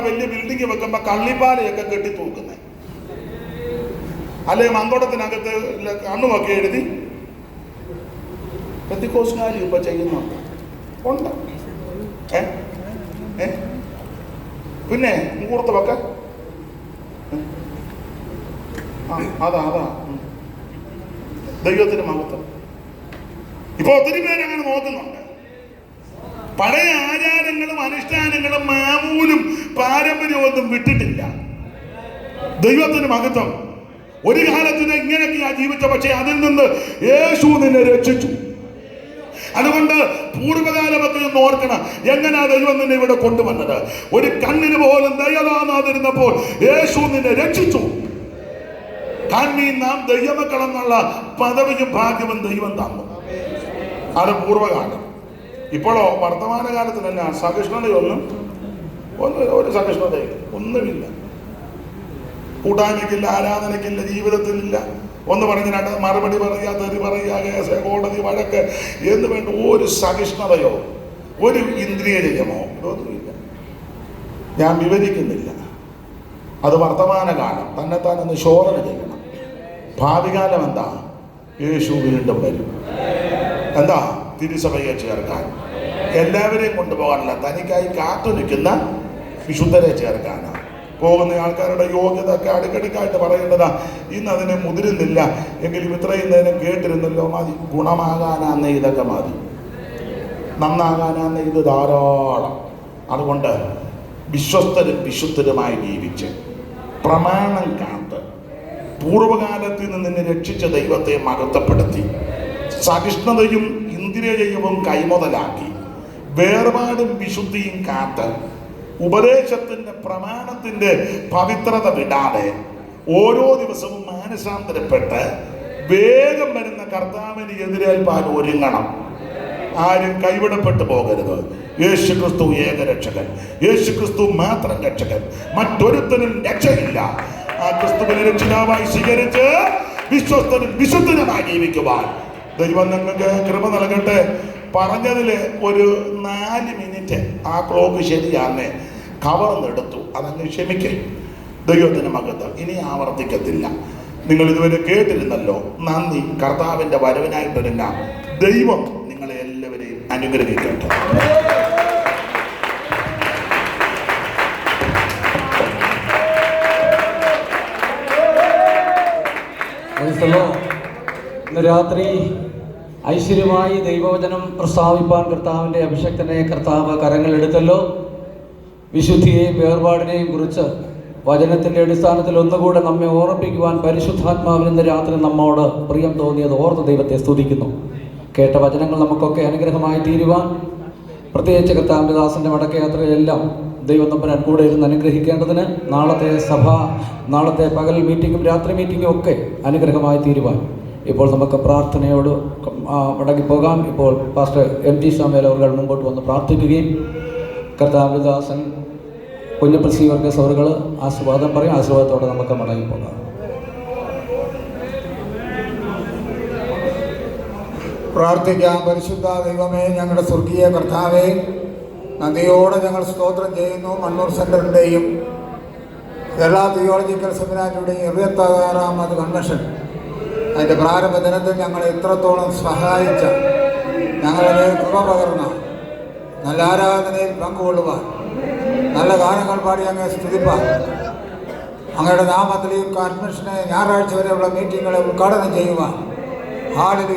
വലിയ ബിൽഡിംഗ് വെക്കുമ്പോ കള്ളിപ്പാലയൊക്കെ കെട്ടി തൂക്കുന്നത്, അല്ലെ മങ്കോടത്തിനകത്ത് കണ്ണുമൊക്കെ എഴുതി പെന്തിക്കോസ്തുകാരും ഇപ്പൊ ചെയ്യുന്നുണ്ട്. ഉണ്ട്. പിന്നെ മുഹൂർത്തമൊക്കെ അതാ ദൈവത്തിന് മഹത്വം. ഇപ്പൊ ഒത്തിരി പേരങ്ങനെ നോക്കുന്നുണ്ട്. പഴയ ആചാരങ്ങളും അനുഷ്ഠാനങ്ങളും മാമൂലും പാരമ്പര്യമൊന്നും വിട്ടിട്ടില്ല. ദൈവത്തിന് മഹത്വം. ഒരു കാലത്തിന് ഇങ്ങനെയൊക്കെയാ ജീവിച്ച, പക്ഷെ അതിൽ നിന്ന് യേശു നിന്നെ രക്ഷിച്ചു. അതുകൊണ്ട് പൂർവ്വകാലമൊക്കെ ഒന്ന് ഓർക്കണം, എങ്ങനെയാ ദൈവം നിന്നെ ഇവിടെ കൊണ്ടുവന്നത്. ഒരു കണ്ണിന് പോലും ദയതാന്നാതിരുന്നപ്പോൾ യേശു നിന്നെ രക്ഷിച്ചു. നാം ദൈവമക്കളെന്നുള്ള പദവിയും ഭാഗ്യവും ദൈവം തന്നു. അത് പൂർവ്വകാലം. ഇപ്പോഴോ വർത്തമാനകാലത്തിനല്ല സഹിഷ്ണുതയൊന്നും ഒരു സഹിഷ്ണുതയും ഒന്നുമില്ല. കൂട്ടായ്മയ്ക്കില്ല, ആരാധനയ്ക്കില്ല, ജീവിതത്തിലില്ല. ഒന്ന് പറഞ്ഞിട്ട് മറുപടി പറയുക, തെറി പറയുക, കേസ്, കോടതി, വഴക്ക് എന്ന് വേണ്ട ഒരു സഹിഷ്ണുതയോ ഒരു ഇന്ദ്രിയ ജയമോ ഇതൊന്നുമില്ല. ഞാൻ വിവരിക്കുന്നില്ല. അത് വർത്തമാനകാലം. തന്നെത്താനൊന്ന് ശോധന ചെയ്യണം. ഭാവികാലം എന്താ? യേശു വീണ്ടും വരും. എന്താ? തിരുസഭയെ ചേർക്കാൻ, എല്ലാവരെയും കൊണ്ടുപോകാനല്ല, തനിക്കായി കാത്തു നിൽക്കുന്ന വിശുദ്ധരെ ചേർക്കാനാണ്. പോകുന്ന ആൾക്കാരുടെ യോഗ്യത ഒക്കെ അടുക്കടുക്കായിട്ട് പറയേണ്ടതാ. ഇന്ന് അതിനെ മുതിരുന്നില്ല എങ്കിലും ഇത്രയും നേരം കേട്ടിരുന്നല്ലോ, മതി. ഗുണമാകാനാന്ന് ഇതൊക്കെ മതി, നന്നാകാനാന്ന് ഇത് ധാരാളം. അതുകൊണ്ട് വിശ്വസ്തരും വിശുദ്ധരുമായി ജീവിച്ച് പ്രമാണം കാത്ത് പൂർവ്വകാലത്തിൽ നിന്ന് നിന്നെ രക്ഷിച്ച ദൈവത്തെ മഹത്വപ്പെടുത്തി സഹിഷ്ണുതയും ഇന്ദ്രിയജയവും കൈമുതലാക്കി വേർപാടും വിശുദ്ധിയും കാത്ത് ഉപദേശത്തിന്റെ പ്രമാണത്തിന്റെ പവിത്രത വിടാതെ ഓരോ ദിവസവും മാനസാന്തരപ്പെട്ട് വേഗം വരുന്ന കർത്താവിന് എതിരേൽപ്പാൻ ഒരുങ്ങണം. ആരും കൈവിടപ്പെട്ടു പോകരുത്. യേശു ക്രിസ്തു ഏകരക്ഷകൻ, യേശു ക്രിസ്തു മാത്രം രക്ഷകൻ, മറ്റൊരുത്തനും രക്ഷയില്ല. ആ ക്രിസ്തുവിനെ രക്ഷിതാവായി സ്വീകരിച്ച് വിശ്വസ്തനും വിശുദ്ധനുമായി ജീവിക്കുവാൻ ദൈവം നിങ്ങൾക്ക് കൃപ നൽകട്ടെ. പറഞ്ഞതില് ഒരു 4 മിനിറ്റ് ആ ക്ലോക്ക് ശരിയാന്ന് കവർന്നെടുത്തു. അതങ്ങ് ക്ഷമിക്കേ. ദൈവത്തിന് മഹത്വം. ഇനി ആവർത്തിക്കത്തില്ല. നിങ്ങൾ ഇതുവരെ കേട്ടിരുന്നല്ലോ. നന്ദി. കർത്താവിന്റെ വരവിനായിട്ടൊരുങ്ങാം. ദൈവം നിങ്ങളെ എല്ലാവരെയും അനുഗ്രഹിക്കട്ടെ. ഇന്ന് രാത്രി ഐശ്വര്യമായി ദൈവവചനം പ്രസ്താവിപ്പാൻ കർത്താവിൻ്റെ അഭിഷക്തനെ കർത്താവ് കരങ്ങളെടുത്തല്ലോ. വിശുദ്ധിയെയും വേർപാടിനെയും കുറിച്ച് വചനത്തിൻ്റെ അടിസ്ഥാനത്തിൽ ഒന്നുകൂടെ നമ്മെ ഓർമ്മിപ്പിക്കുവാൻ പരിശുദ്ധാത്മാവിന് ഇന്ന് രാത്രി നമ്മോട് പ്രിയം തോന്നിയത് ഓർത്ത് ദൈവത്തെ സ്തുതിക്കുന്നു. കേട്ട വചനങ്ങൾ നമുക്കൊക്കെ അനുഗ്രഹമായി തീരുവാൻ, പ്രത്യേകിച്ച് കർത്താവിൻ്റെ ദാസൻ്റെ മടക്കയാത്രയിലെല്ലാം ദൈവം തമ്പുരാൻ കൂടെ ഇരുന്ന് അനുഗ്രഹിക്കേണ്ടതിന് നാളത്തെ സഭ, നാളത്തെ പകൽ മീറ്റിങ്ങും രാത്രി മീറ്റിങ്ങും ഒക്കെ അനുഗ്രഹമായി തീരുവാൻ ഇപ്പോൾ നമുക്ക് പ്രാർത്ഥനയോട് മടങ്ങിപ്പോകാം. ഇപ്പോൾ പാസ്റ്റർ MG സാമുവേൽ അവർ മുമ്പോട്ട് വന്ന് പ്രാർത്ഥിക്കുകയും കർത്താവിൻ്റെ ദാസൻ കുഞ്ഞപ്പൻ വർഗീസ് അവർ ആശീർവാദം പറയും. ആശീർവാദത്തോടെ നമുക്ക് മടങ്ങിപ്പോകാം. പ്രാർത്ഥിക്കാം. പരിശുദ്ധ ദൈവമേ, ഞങ്ങളുടെ സ്വർഗീയ കർത്താവേ, നന്ദിയോടെ ഞങ്ങൾ സ്തോത്രം ചെയ്യുന്നു. മണ്ണൂർ സെൻറ്ററിൻ്റെയും കേരള തിയോളജിക്കൽ സെമിനാരിയുടെയും 26ാമത് കൺവെൻഷൻ അതിൻ്റെ പ്രാരംഭ ദിനത്തിൽ ഞങ്ങളെ ഇത്രത്തോളം സഹായിച്ച, ഞങ്ങളുടെ കൃപ പകർന്ന, നല്ല ആരാധനയിൽ പങ്കുകൊള്ളുവാൻ, നല്ല ഗാനങ്ങൾ പാടി അങ്ങ് സ്തുതിപ്പാൻ, അങ്ങയുടെ നാമത്തിൽ ഈ കൺവെൻഷനെ ഞായറാഴ്ച വരെയുള്ള മീറ്റിങ്ങുകളെ ഉദ്ഘാടനം ചെയ്യുവാൻ ഹാളിൽ